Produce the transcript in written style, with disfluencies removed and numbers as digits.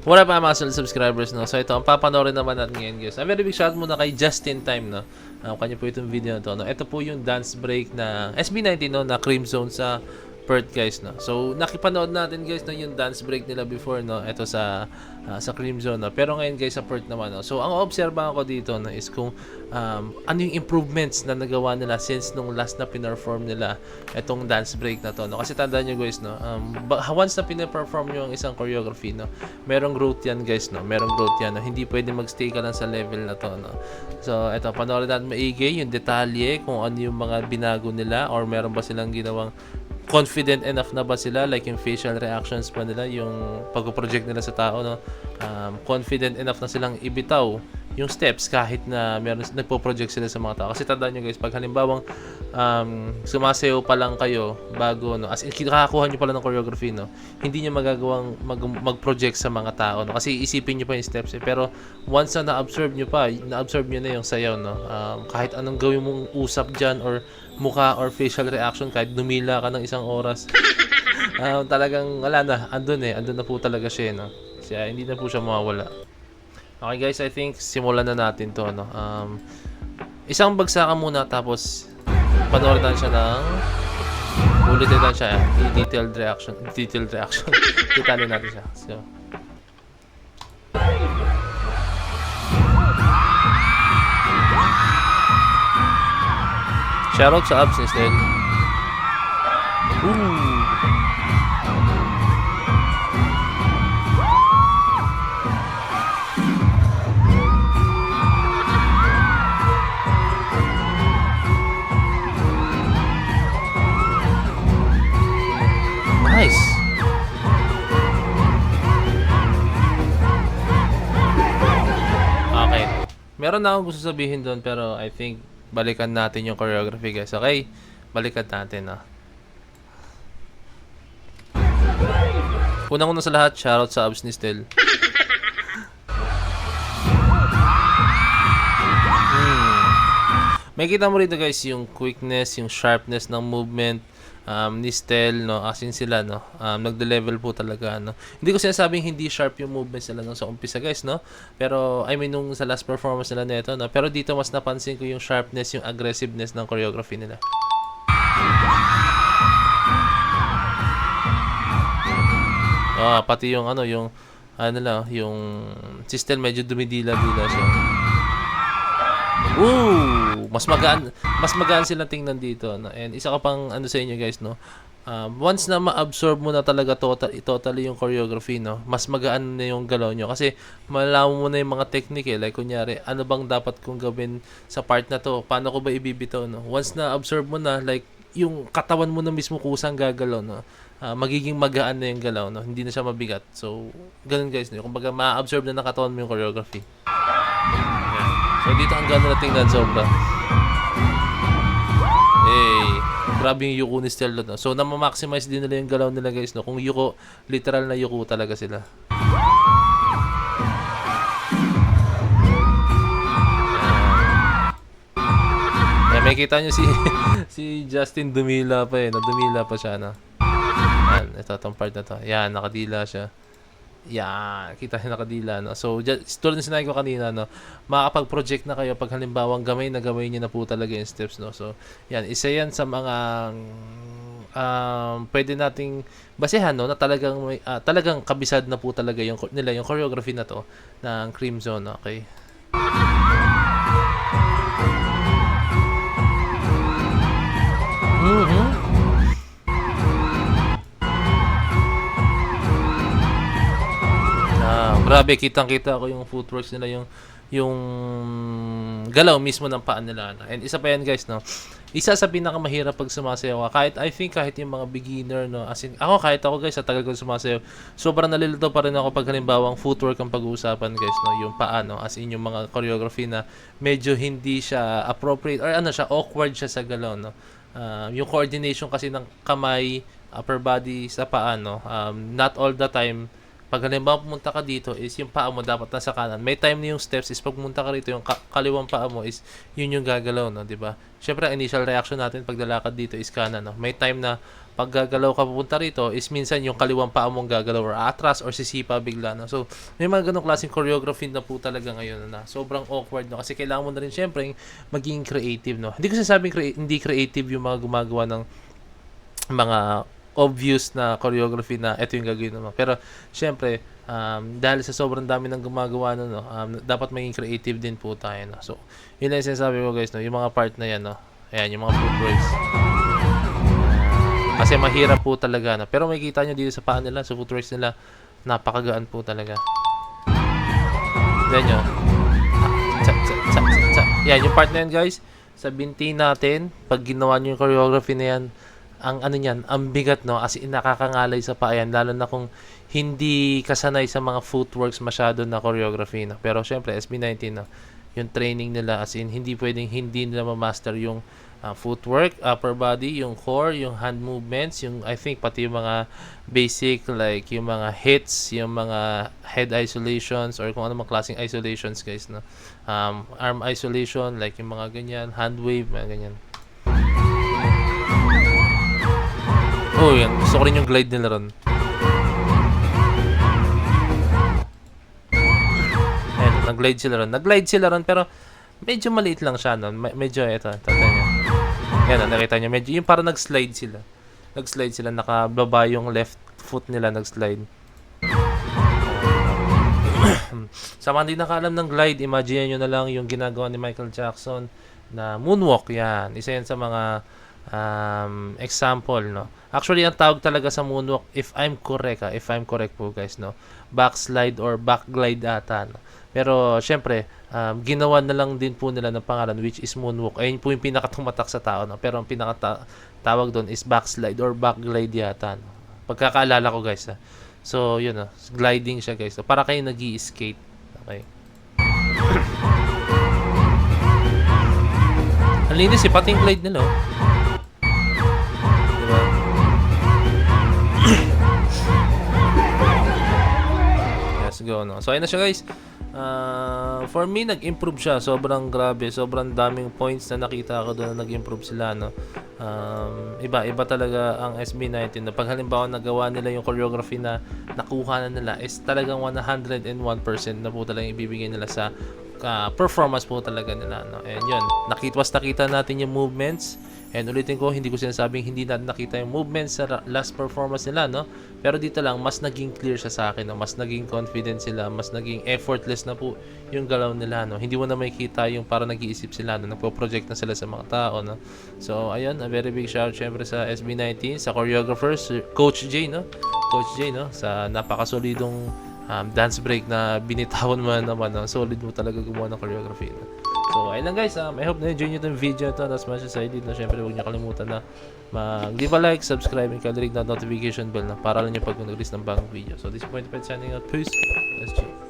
Wala pa mga solid subscribers, no? So ito, ang papanoorin naman natin ngayon, guys. A very big shout muna kay Justin Time, no? Kanya po itong video na to, no? Ito po yung dance break na SB19, no? Na Cream Zone sa Perth, guys, no? So nakipanood natin, guys, no? Yung dance break nila before, no? Ito sa Cream Zone, no? Pero ngayon, guys, sa Perth naman, no? So ang obserbahan ko dito, no? Is kung ano yung improvements na nagawa nila since nung last na pinerform nila itong dance break na to, no? Kasi tandaan nyo, guys, no? Once na pineperform nyo ang isang choreography, no? Merong growth yan, guys, no? Merong growth yan, no? Hindi pwede magstay ka lang sa level na to, no? So eto, panoorin natin maigi yung detalye kung ano yung mga binago nila or meron ba silang ginawang confident enough na ba sila, like yung facial reactions pa nila, yung pag-project nila sa tao, no? Confident enough na silang ibitaw yung steps kahit na meron nagpo-project sila sa mga tao. Kasi tandaan nyo, guys, pag halimbawang sumasayaw pa lang kayo bago, no, as in kakakuha nyo pala ng choreography, no, hindi nyo magagawang mag-project sa mga tao, no, kasi isipin nyo pa yung steps, pero once na na-absorb nyo na yung sayaw, no, kahit anong gawin mong usap dyan or mukha or facial reaction, kahit dumila ka ng isang oras, talagang wala na, andun na po talaga siya, no. Kaya hindi na po siya mawawala. Okay, guys, I think simulan na natin to, no. Isang bagsakan muna, tapos panoorin natin siya ng ulitin natin siya, detailed reaction detalye natin siya. So shoutout sa abs instead. Ooh. Nice. Okay. Meron na akong gusto sabihin doon, pero I think balikan natin yung choreography, guys. Okay? Balikan natin, ah. Unang-una sa lahat, shoutout sa abs ni Stel. May kita mo rito, guys, yung quickness, yung sharpness ng movement ni Stel, no, as in sila, no, nagde-level po talaga, no. Hindi ko sinasabing hindi sharp yung movement nila nung sa umpisa, guys, no, pero I mean nung sa last performance nila nito, no, pero dito mas napansin ko yung sharpness, yung aggressiveness ng choreography nila. Pati yung yung yung si Stel medyo dumidila-dila siya. Mas magaan sila tingnan dito, no? And isa ka pang sa inyo, guys, no. Once na ma-absorb mo na talaga totally yung choreography, no, mas magaan na yung galaw nyo kasi malalaman mo na yung mga technique, like kunyari ano bang dapat kong gawin sa part na to, paano ko ba ibibitaw, no. Once na absorb mo na, like yung katawan mo na mismo kusang gagalaw, no, magiging magaan na yung galaw, no, hindi na siya mabigat. So ganun, guys, no? Kumbaga ma-absorb na ng katawan mo yung choreography. So dito ang ganda na tingnan, sobra. Grabe yung yuko ni Stel, no? So na-maximize din nila yung galaw nila, guys, no? Kung yuko, literal na yuko talaga sila. May kita nyo si Justin dumila pa, no? Dumila pa siya, no? Yan, ito, itong part na to. Yan, nakadila siya. Yan, kita niyo nakadila, no? So, tulad na sinabi ko kanina, no, makakapag-project na kayo pag halimbawang gamay niyo na po talaga yung steps, no? So, yan, isa yan sa mga pwede nating basehan, no, na talagang kabisad na po talaga yung choreography na to ng Cream Zone, okay? Grabe, kitang-kita ko yung footworks nila, yung galaw mismo ng paa nila, no? And isa pa yan, guys, no, isa sa pinakamahirap pag sumasayaw ka. Kahit yung mga beginner, no, as in, kahit ako, guys, sa tagal ko sumasayaw, sobrang nalilito pa rin ako pag halimbawang footwork ang pag-uusapan, guys, no, yung paa, no, as in yung mga choreography na medyo hindi siya appropriate or awkward siya sa galaw, no. Yung coordination kasi ng kamay, upper body sa paa, no, not all the time. Pag halimbawa pumunta ka dito is yung paa mo dapat nasa kanan. May time na yung steps is pag pumunta ka rito yung kaliwang paa mo is yun yung gagalaw, no, 'di ba? Syempre initial reaction natin pag lalakad dito is kanan, no. May time na pag gagalaw ka pupunta rito is minsan yung kaliwang paa mong gagalaw or atras or sisipa bigla, no? So, may mga ganong klaseng choreography na po talaga ngayon na sobrang awkward, no? Kasi kailangan mo na rin syempre maging creative, no? Hindi ko sinasabing hindi creative yung mga gumagawa ng mga obvious na choreography na ito yung gagawin mo. Pero, syempre, dahil sa sobrang dami ng gumagawa no, dapat maging creative din po tayo, no? So, yun lang yung sinasabi ko guys, no? Yung mga part na yan, no? Ayan, yung mga footworks. Kasi mahirap po talaga, no? Pero makikita nyo dito sa paa nila, sa footworks nila, napakagaan po talaga. Yan nyo. Yan, yung part na yan guys, sa binti natin, pag ginawa nyo yung choreography na yan, ang ano yan, ang bigat, no? As in, nakakangalay sa paa yan, lalo na kung hindi kasanay sa mga footworks masyado na choreography, no? Pero syempre, SB19, no? Yung training nila, as in, hindi pwedeng hindi nila ma-master yung footwork, upper body, yung core, yung hand movements, yung I think pati yung mga basic like yung mga hits, yung mga head isolations or kung ano mga klaseng isolations guys, no? Arm isolation like yung mga ganyan, hand wave, mga ganyan. Oh, yan. Gusto ko rin yung glide nila ron. Ayan, nag-glide sila ron. Nag-glide sila ron pero medyo maliit lang siya, no? Medyo ito, tatay niya. Yan, nakita niyo, medyo yung parang nag-slide sila. Nag-slide sila, nakababa yung left foot nila, nag-slide. Sa mga hindi nakaalam ng glide, imagine nyo na lang yung ginagawa ni Michael Jackson na moonwalk. Yan, isa yan sa mga example, no? Actually, ang tawag talaga sa moonwalk, if I'm correct po guys, no? Backslide or backglide ata, no? Pero, syempre, ginawa na lang din po nila ng pangalan which is moonwalk. Ayun po yung pinakatumatak sa tao, no? Pero ang pinakatawag doon is backslide or backglide yata, no? Pagkakaalala ko guys, ha? So, yun, no? Gliding siya guys, no? Para kayo nag-i-skate. Okay. Ang linis eh, pati yung glide nila, oh. Diba? Let's go, no? So, ayun na siya guys. For me, nag-improve siya. Sobrang grabe. Sobrang daming points na nakita ko doon na nag-improve sila, no? Iba talaga ang SB19. No? Pag halimbawa nagawa nila yung choreography na nakuha na nila is talagang 101% na po talagang ibibigay nila sa performance po talaga nila, no? And yun, nakita natin yung movements. And ulitin ko, hindi ko sinasabing hindi natin nakita yung movements sa last performance nila, no? Pero dito lang, mas naging clear siya sa akin, no? Mas naging confident sila, mas naging effortless na po yung galaw nila, no? Hindi mo na makikita yung para nag-iisip sila, no? Nagpo-project na sila sa mga tao, no? So, ayun, a very big shout syempre sa SB19, sa choreographers, Coach J, no? Coach J, no? Sa napakasolidong dance break na binitawan mo naman, no? Solid mo talaga gumawa ng choreography, no? So, ayun lang guys, I hope na-enjoy nyo itong video ito as much as I did, no? Syempre, huwag nyo kalimutan na mag-leave a like, subscribe, and kalirig na notification bell na para lang nyo pag nag-release ng bagong video. So, this is Point signing out. Peace. Let's go.